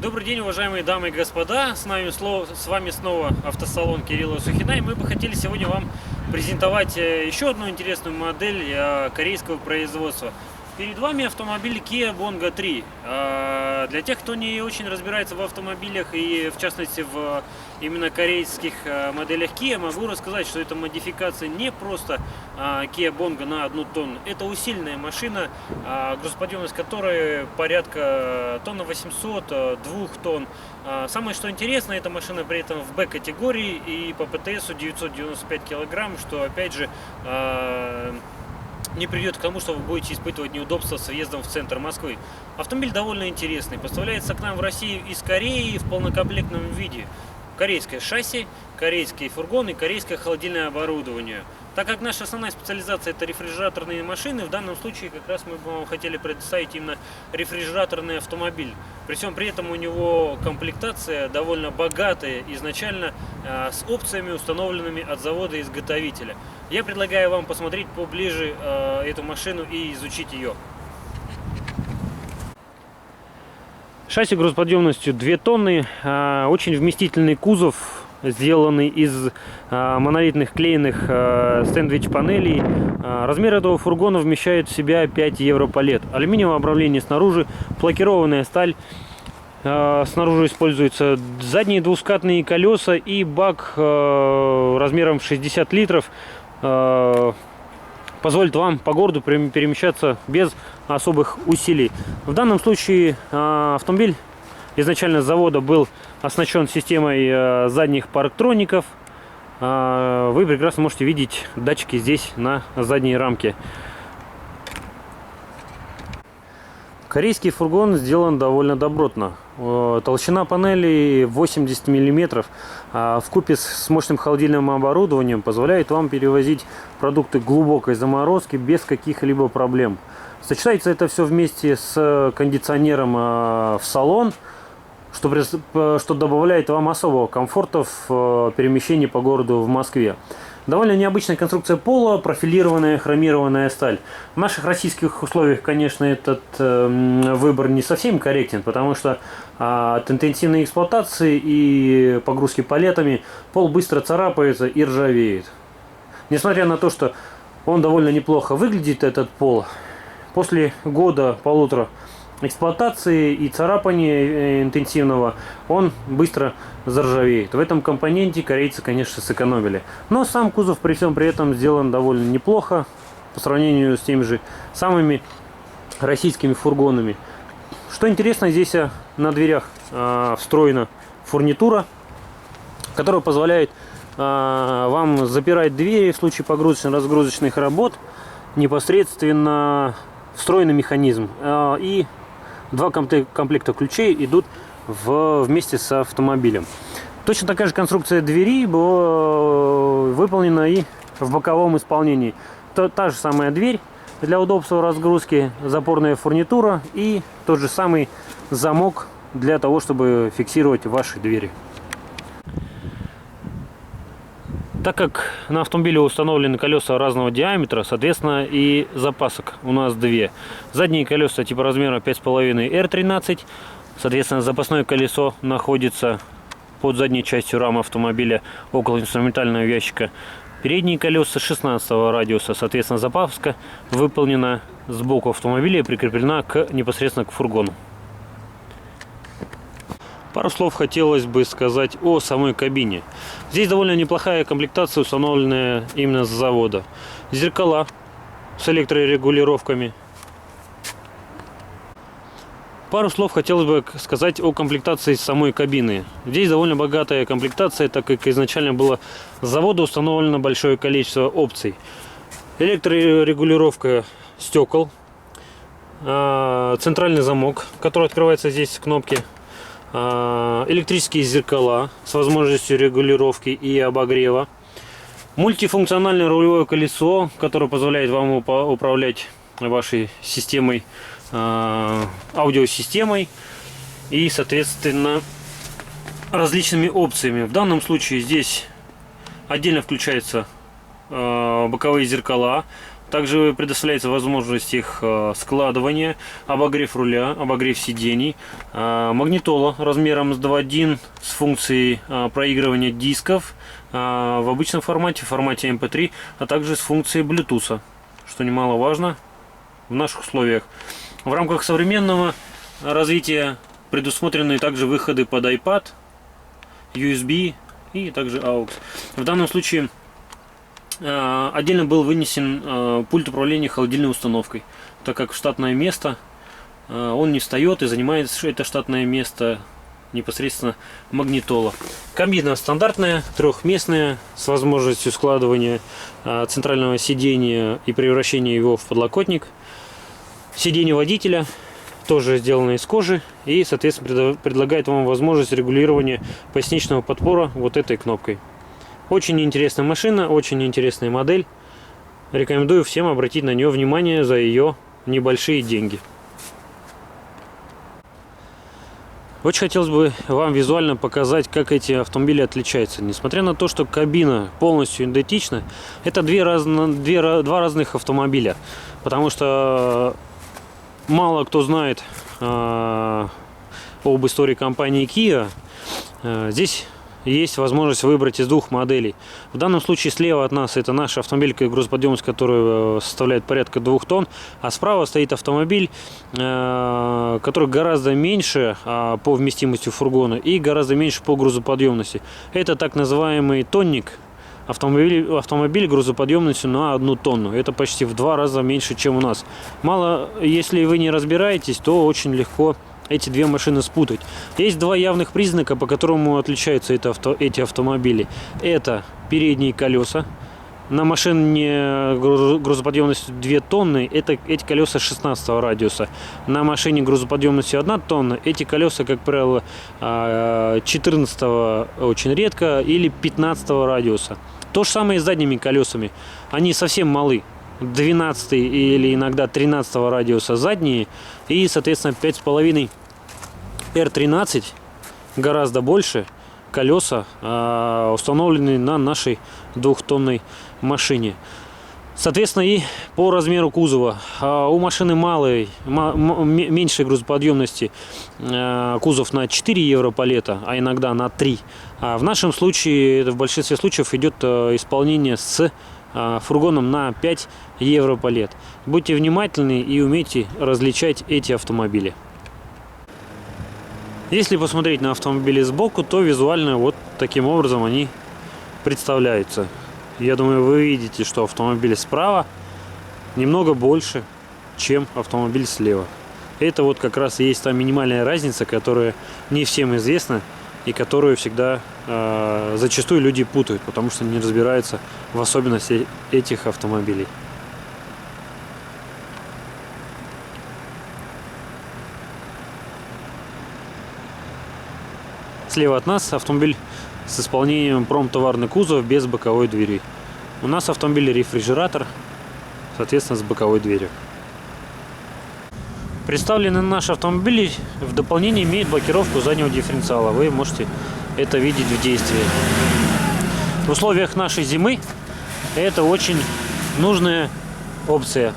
Добрый день, уважаемые дамы и господа, с вами снова автосалон Кирилла Сухина, и мы бы хотели сегодня вам презентовать еще одну интересную модель корейского производства. Перед вами автомобиль Kia Bongo 3. Для тех, кто не очень разбирается в автомобилях и в частности в именно корейских моделях Kia, могу рассказать, что это модификация не просто Kia Bongo на 1 тонну. Это усиленная машина, грузоподъемность которой порядка 800 тонн, 2 тонн. Самое что интересно, эта машина при этом в Б-категории и по ПТСу 995 килограмм, что опять же не приведет к тому, что вы будете испытывать неудобства с въездом в центр Москвы. Автомобиль довольно интересный. Поставляется к нам в Россию из Кореи в полнокомплектном виде. Корейское шасси, корейский фургон и корейское холодильное оборудование. Так как наша основная специализация это рефрижераторные машины, в данном случае как раз мы бы вам хотели предоставить именно рефрижераторный автомобиль. При всем при этом у него комплектация довольно богатая изначально, с опциями, установленными от завода-изготовителя. Я предлагаю вам посмотреть поближе эту машину и изучить ее. Шасси грузоподъемностью 2 тонны, очень вместительный кузов, сделанный из монолитных клеенных сэндвич-панелей. Размер этого фургона вмещает в себя 5 европалет. Алюминиевое обрамление снаружи, флакированная сталь. Снаружи используются задние двускатные колеса и бак размером в 60 литров. Позволит вам по городу перемещаться без особых усилий. В данном случае автомобиль изначально с завода был оснащен системой задних парктроников. Вы прекрасно можете видеть датчики здесь на задней рамке. Корейский фургон сделан довольно добротно. Толщина панели 80 мм, вкупе с мощным холодильным оборудованием позволяет вам перевозить продукты глубокой заморозки без каких-либо проблем. Сочетается это все вместе с кондиционером в салон, что добавляет вам особого комфорта в перемещении по городу в Москве. Довольно необычная конструкция пола, профилированная хромированная сталь. В наших российских условиях, конечно, этот выбор не совсем корректен, потому что от интенсивной эксплуатации и погрузки палетами пол быстро царапается и ржавеет. Несмотря на то, что он довольно неплохо выглядит, этот пол, после года-полутора эксплуатации и царапания интенсивного он быстро заржавеет. В этом компоненте корейцы, конечно, сэкономили. Но сам кузов при всем при этом сделан довольно неплохо по сравнению с теми же самыми российскими фургонами. Что интересно, здесь на дверях встроена фурнитура, которая позволяет вам запирать двери в случае погрузочно-разгрузочных работ. Непосредственно встроенный механизм. И 2 комплекта ключей идут вместе с автомобилем. Точно такая же конструкция двери была выполнена и в боковом исполнении. Та же самая дверь для удобства разгрузки, запорная фурнитура и тот же самый замок для того, чтобы фиксировать ваши двери. Так как на автомобиле установлены колеса разного диаметра, соответственно и запасок у нас 2. Задние колеса типа размера 5,5 R13, соответственно запасное колесо находится под задней частью рамы автомобиля около инструментального ящика. Передние колеса 16 радиуса, соответственно запаска выполнена сбоку автомобиля и прикреплена непосредственно к фургону. Пару слов хотелось бы сказать о самой кабине. Здесь довольно неплохая комплектация, установленная именно с завода. Зеркала с электрорегулировками. Пару слов хотелось бы сказать о комплектации самой кабины. Здесь довольно богатая комплектация, так как изначально было с завода установлено большое количество опций. Электрорегулировка стекол, центральный замок, который открывается здесь с кнопки, электрические зеркала с возможностью регулировки и обогрева, мультифункциональное рулевое колесо, которое позволяет вам управлять вашей системой, аудиосистемой и, соответственно, различными опциями. В данном случае здесь отдельно включается боковые зеркала. Также предоставляется возможность их складывания, обогрев руля, обогрев сидений, магнитола размером с 2.1 с функцией проигрывания дисков в обычном формате, в формате MP3, а также с функцией Bluetooth, что немаловажно в наших условиях. В рамках современного развития предусмотрены также выходы под iPad, USB и также AUX. В данном случае отдельно был вынесен пульт управления холодильной установкой, так как в штатное место он не встает и занимает это штатное место непосредственно магнитола. Кабина стандартная, трехместная, с возможностью складывания центрального сидения и превращения его в подлокотник. Сиденье водителя тоже сделано из кожи и, соответственно, предлагает вам возможность регулирования поясничного подпора вот этой кнопкой. Очень интересная машина, очень интересная модель. Рекомендую всем обратить на нее внимание за ее небольшие деньги. Очень хотелось бы вам визуально показать, как эти автомобили отличаются. Несмотря на то, что кабина полностью идентична, это два разных автомобиля. Потому что мало кто знает об истории компании Kia. Здесь есть возможность выбрать из двух моделей. В данном случае слева от нас это наш автомобиль, грузоподъемность который составляет порядка 2 тонн, а справа стоит автомобиль, который гораздо меньше по вместимости фургона и гораздо меньше по грузоподъемности. Это так называемый тонник. Автомобиль грузоподъемностью на 1 тонну. Это почти в 2 раза меньше, чем у нас. Если вы не разбираетесь, то очень легко эти две машины спутать. Есть два явных признака, по которому отличаются эти автомобили. Это передние колеса. На машине грузоподъемностью 2 тонны эти колеса 16 радиуса. На машине грузоподъемностью 1 тонна эти колеса, как правило, 14 очень редко или 15 радиуса. То же самое и с задними колесами. Они совсем малы. 12 или иногда 13 радиуса задние и, соответственно, 5,5 R13 гораздо больше колеса установлены на нашей 2-тонной машине. Соответственно, и по размеру кузова. У машины меньшей грузоподъемности кузов на 4 европалета, а иногда на 3. А в нашем случае, в большинстве случаев, идет исполнение с фургоном на 5 европалет. Будьте внимательны и умейте различать эти автомобили. Если посмотреть на автомобили сбоку, то визуально вот таким образом они представляются. Я думаю, вы видите, что автомобиль справа немного больше, чем автомобиль слева. Это вот как раз и есть та минимальная разница, которая не всем известна и которую всегда зачастую люди путают, потому что не разбираются в особенностях этих автомобилей. Слева от нас автомобиль с исполнением промтоварный кузов без боковой двери. У нас автомобиль рефрижератор, соответственно, с боковой дверью. Представленный наш автомобиль в дополнение имеет блокировку заднего дифференциала. Вы можете это видеть в действии. В условиях нашей зимы это очень нужная опция.